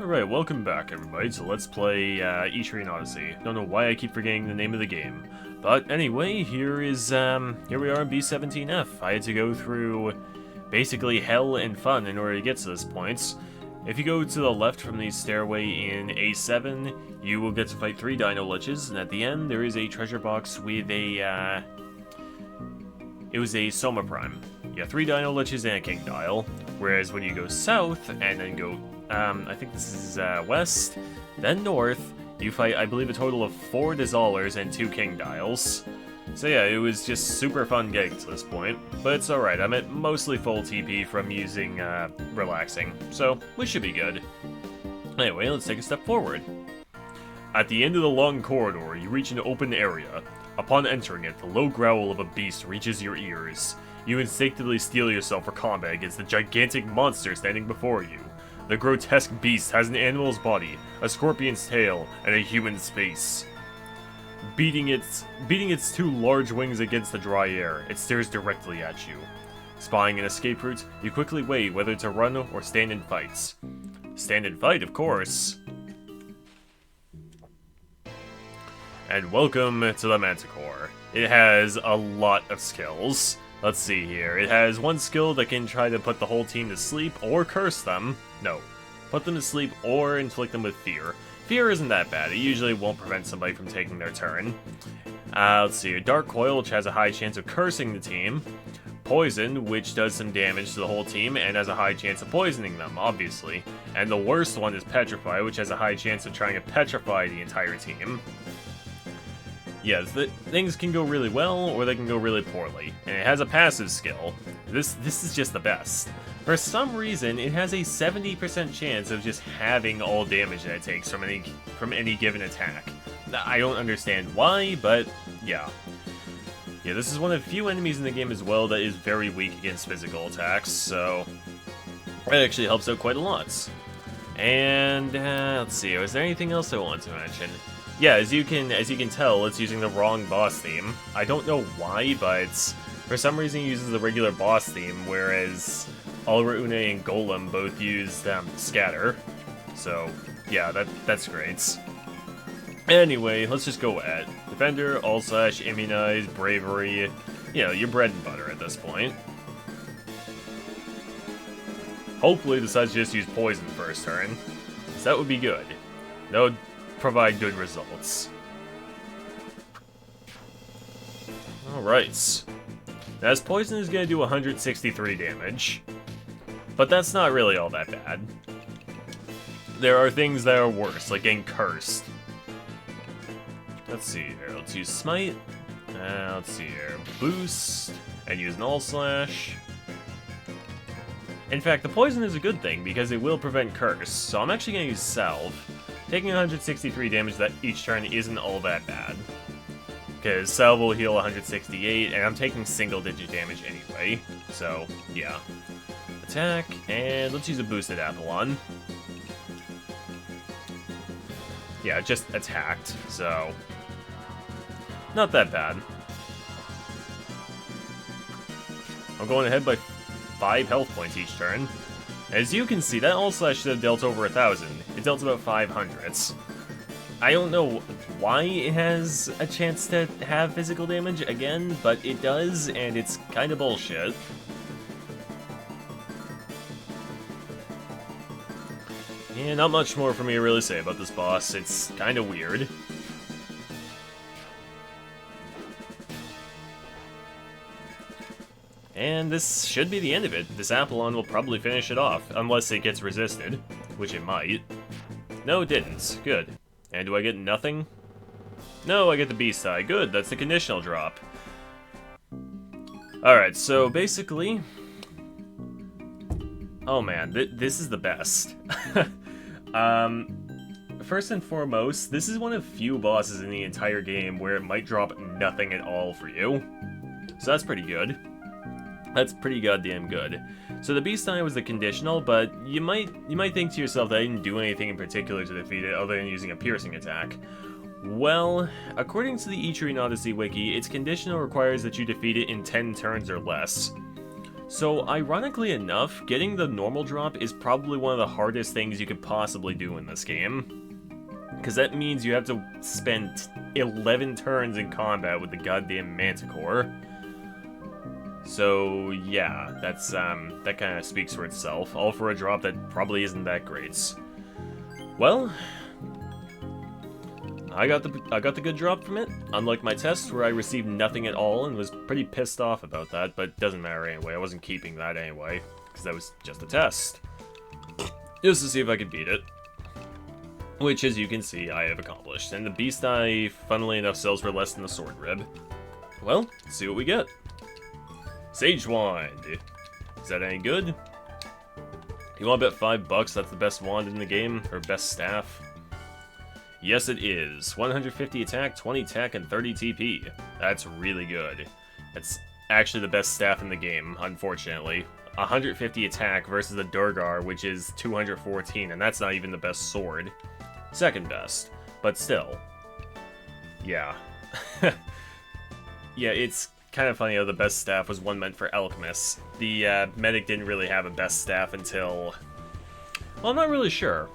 Alright, welcome back everybody, so let's play Etrian Odyssey. Don't know why I keep forgetting the name of the game. But anyway, here we are in B17F. I had to go through basically hell and fun in order to get to this point. If you go to the left from the stairway in A7, you will get to fight 3 Dino Liches, and at the end there is a treasure box with a, it was a Soma Prime. Yeah, 3 Dino Liches and a King Dial. Whereas when you go south, and then go, I think this is west, then north, you fight, I believe, a total of 4 Dissolvers and 2 King Dials. So yeah, it was just super fun getting to this point, but it's alright, I'm at mostly full TP from using Relaxing, so we should be good. Anyway, let's take a step forward. At the end of the long corridor, you reach an open area. Upon entering it, the low growl of a beast reaches your ears. You instinctively steel yourself for combat against the gigantic monster standing before you. The grotesque beast has an animal's body, a scorpion's tail, and a human's face. Beating its 2 large wings against the dry air, it stares directly at you. Spying an escape route, you quickly weigh whether to run or stand and fight. Stand and fight, of course. And welcome to the Manticor. It has a lot of skills. Let's see here. It has one skill that can try to put the whole team to sleep or curse them. No. Put them to sleep or inflict them with fear. Fear isn't that bad. It usually won't prevent somebody from taking their turn. Let's see. Dark Coil, which has a high chance of cursing the team. Poison, which does some damage to the whole team and has a high chance of poisoning them, obviously. And the worst one is Petrify, which has a high chance of trying to petrify the entire team. Yes, things can go really well, or they can go really poorly. And it has a passive skill. This is just the best. For some reason, it has a 70% chance of just having all damage that it takes from any given attack. I don't understand why, but yeah. Yeah, this is one of the few enemies in the game as well that is very weak against physical attacks, so it actually helps out quite a lot. And let's see, is there anything else I want to mention? Yeah, as you can tell, it's using the wrong boss theme. I don't know why, but for some reason it uses the regular boss theme, whereas Alraune and Golem both use Scatter. So, yeah, that's great. Anyway, let's just go at Defender, All-Slash, Immunize, Bravery, you know, your bread and butter at this point. Hopefully decides to just use Poison first turn, because that would be good. That would provide good results. Alright. Now, as Poison is going to do 163 damage, but that's not really all that bad. There are things that are worse, like getting cursed. Let's see here, let's use Smite, let's see here, Boost, and use an All-Slash. In fact, the Poison is a good thing, because it will prevent Curse, so I'm actually going to use Salve. Taking 163 damage that each turn isn't all that bad. Because Salve will heal 168, and I'm taking single-digit damage anyway. So, yeah. Attack, and let's use a boosted Apollon. Yeah, just attacked, so not that bad. I'm going ahead by 5 health points each turn. As you can see, that All-Slash should have dealt over 1,000. It dealt about 500. I don't know why it has a chance to have physical damage again, but it does, and it's kind of bullshit. Yeah, not much more for me to really say about this boss. It's kind of weird. And this should be the end of it. This Apollon will probably finish it off, unless it gets resisted, which it might. No, it didn't. Good. And do I get nothing? No, I get the Beast Eye. Good, that's the conditional drop. Alright, so basically... Oh man, this is the best. First and foremost, this is one of few bosses in the entire game where it might drop nothing at all for you. So that's pretty good. That's pretty goddamn good. So the Beast Eye was the conditional, but you might think to yourself that I didn't do anything in particular to defeat it other than using a piercing attack. Well, according to the Etrian Odyssey wiki, its conditional requires that you defeat it in 10 turns or less. So, ironically enough, getting the normal drop is probably one of the hardest things you could possibly do in this game. Because that means you have to spend 11 turns in combat with the goddamn Manticor. So, yeah, that's, that kind of speaks for itself, all for a drop that probably isn't that great. Well, I got the good drop from it, unlike my test where I received nothing at all and was pretty pissed off about that, but it doesn't matter anyway, I wasn't keeping that anyway, because that was just a test. Just to see if I could beat it. Which, as you can see, I have accomplished, and the Beast Eye, funnily enough, sells for less than the Sword Rib. Well, let's see what we get. Sage Wand. Is that any good? You want to bet $5 that's the best wand in the game, or best staff? Yes, it is. 150 attack, 20 attack, and 30 TP. That's really good. That's actually the best staff in the game, unfortunately. 150 attack versus the Durgar, which is 214, and that's not even the best sword. Second best, but still. Yeah. Yeah, it's kind of funny how the best staff was one meant for alchemists. The medic didn't really have a best staff until... Well, I'm not really sure.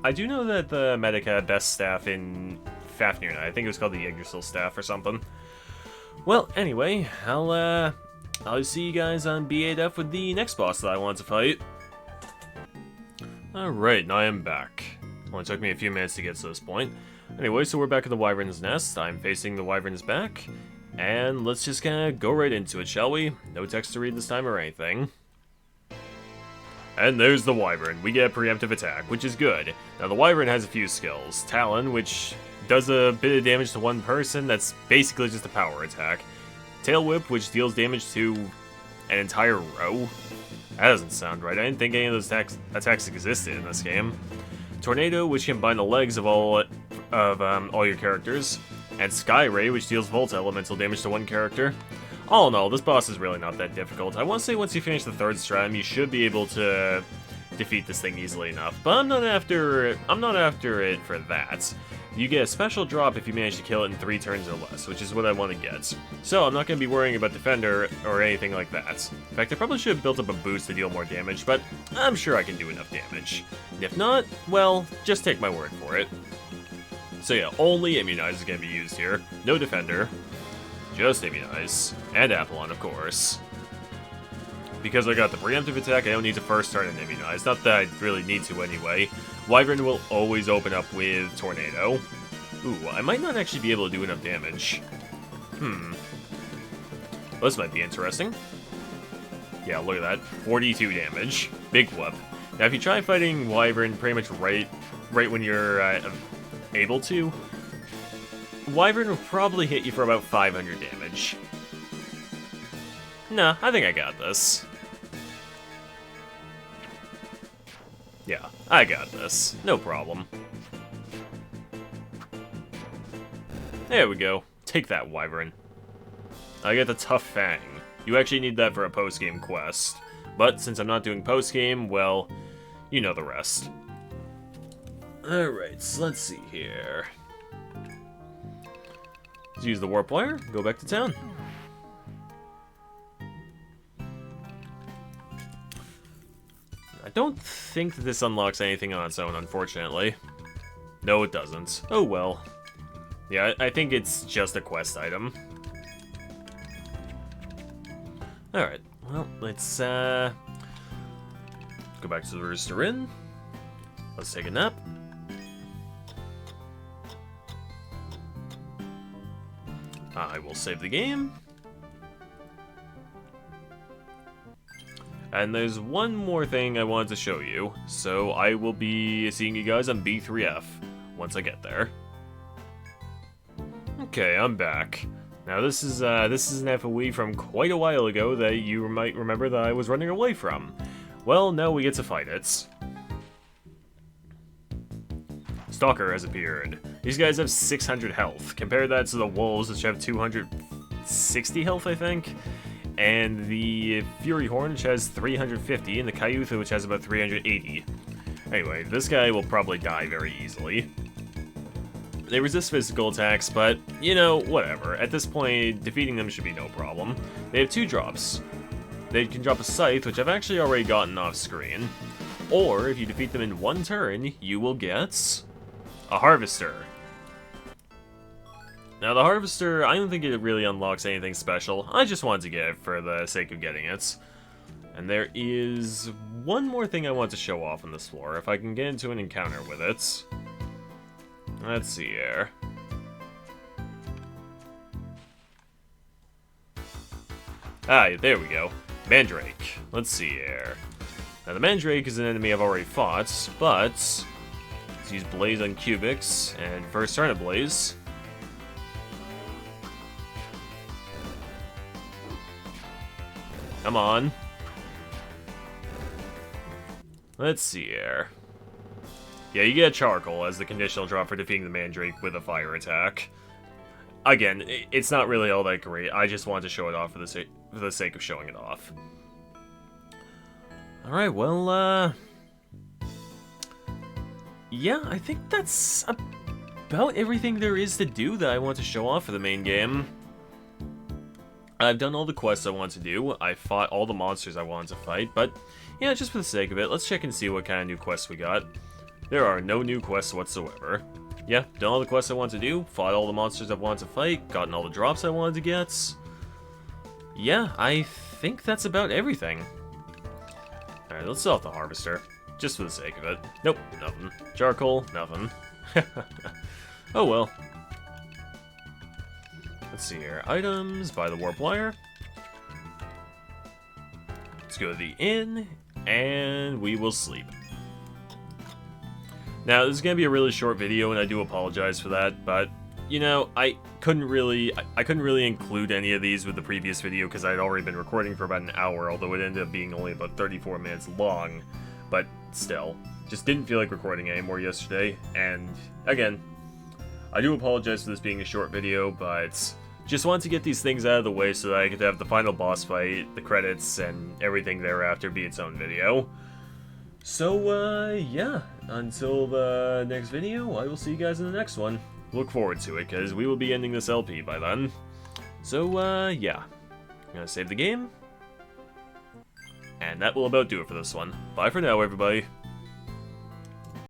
I do know that the medic had best staff in Fafnir. I think it was called the Yggdrasil staff or something. Well, anyway, I'll see you guys on B8F with the next boss that I want to fight. Alright, now I am back. Only took me a few minutes to get to this point. Anyway, so we're back at the Wyvern's nest. I'm facing the Wyvern's back. And let's just kind of go right into it, shall we? No text to read this time or anything. And there's the Wyvern. We get a preemptive attack, which is good. Now, the Wyvern has a few skills. Talon, which does a bit of damage to one person. That's basically just a power attack. Tail Whip, which deals damage to an entire row. That doesn't sound right. I didn't think any of those attacks existed in this game. Tornado, which can bind the legs of all your characters. And Sky Ray, which deals Volt elemental damage to one character. All in all, this boss is really not that difficult. I want to say once you finish the third stratum, you should be able to defeat this thing easily enough. But I'm not after it for that. You get a special drop if you manage to kill it in 3 turns or less, which is what I want to get. So I'm not going to be worrying about Defender or anything like that. In fact, I probably should have built up a boost to deal more damage, but I'm sure I can do enough damage. And if not, well, just take my word for it. So yeah, only Immunize is going to be used here. No Defender. Just Immunize. And Apollon, of course. Because I got the preemptive attack, I don't need to first turn an Immunize. Not that I really need to anyway. Wyvern will always open up with Tornado. Ooh, I might not actually be able to do enough damage. Well, this might be interesting. Yeah, look at that. 42 damage. Big whoop. Now, if you try fighting Wyvern pretty much right when you're able to, Wyvern will probably hit you for about 500 damage. Nah, I think I got this. Yeah, I got this. No problem. There we go. Take that, Wyvern. I get the Tough Fang. You actually need that for a post-game quest. But since I'm not doing post-game, well, you know the rest. Alright, so let's see here. Let's use the Warp Wire, go back to town. I don't think that this unlocks anything on its own, unfortunately. No, it doesn't. Oh well. Yeah, I think it's just a quest item. Alright, well, let's go back to the Rooster Inn. Let's take a nap. I will save the game. And there's one more thing I wanted to show you, so I will be seeing you guys on B3F once I get there. Okay, I'm back. Now this is an FOE from quite a while ago that you might remember that I was running away from. Well, now we get to fight it. Stalker has appeared. These guys have 600 health. Compare that to the wolves, which have 260 health, I think. And the Fury Horn, which has 350, and the Cayutha, which has about 380. Anyway, this guy will probably die very easily. They resist physical attacks, but, you know, whatever. At this point, defeating them should be no problem. They have 2 drops. they can drop a Scythe, which I've actually already gotten off screen. Or, if you defeat them in one turn, you will get a Harvester. Now, the Harvester, I don't think it really unlocks anything special. I just wanted to get it for the sake of getting it. And there is one more thing I want to show off on this floor, if I can get into an encounter with it. Let's see here. Ah, there we go. Mandrake. Let's see here. Now, the Mandrake is an enemy I've already fought, but let's use Blaze on Cubics, and first turn of Blaze. Come on. Let's see here. Yeah, you get Charcoal as the conditional drop for defeating the Mandrake with a fire attack. Again, it's not really all that great. I just wanted to show it off for the sake of showing it off. Alright, well, yeah, I think that's about everything there is to do that I want to show off for the main game. I've done all the quests I want to do. I fought all the monsters I wanted to fight, but yeah, just for the sake of it, let's check and see what kind of new quests we got. There are no new quests whatsoever. Yeah, done all the quests I want to do, fought all the monsters I wanted to fight, gotten all the drops I wanted to get. Yeah, I think that's about everything. Alright, let's sell off the Harvester, just for the sake of it. Nope, nothing. Charcoal, nothing. Oh well. Let's see here. Items, buy the Warp Wire. Let's go to the inn, and we will sleep. Now, this is going to be a really short video, and I do apologize for that, but, you know, I couldn't really include any of these with the previous video because I had already been recording for about an hour, although it ended up being only about 34 minutes long, but still, just didn't feel like recording anymore yesterday, and, again, I do apologize for this being a short video, but just wanted to get these things out of the way so that I could have the final boss fight, the credits, and everything thereafter be its own video. So, yeah, until the next video, I will see you guys in the next one. Look forward to it, because we will be ending this LP by then. So, yeah. I'm gonna save the game. And that will about do it for this one. Bye for now, everybody.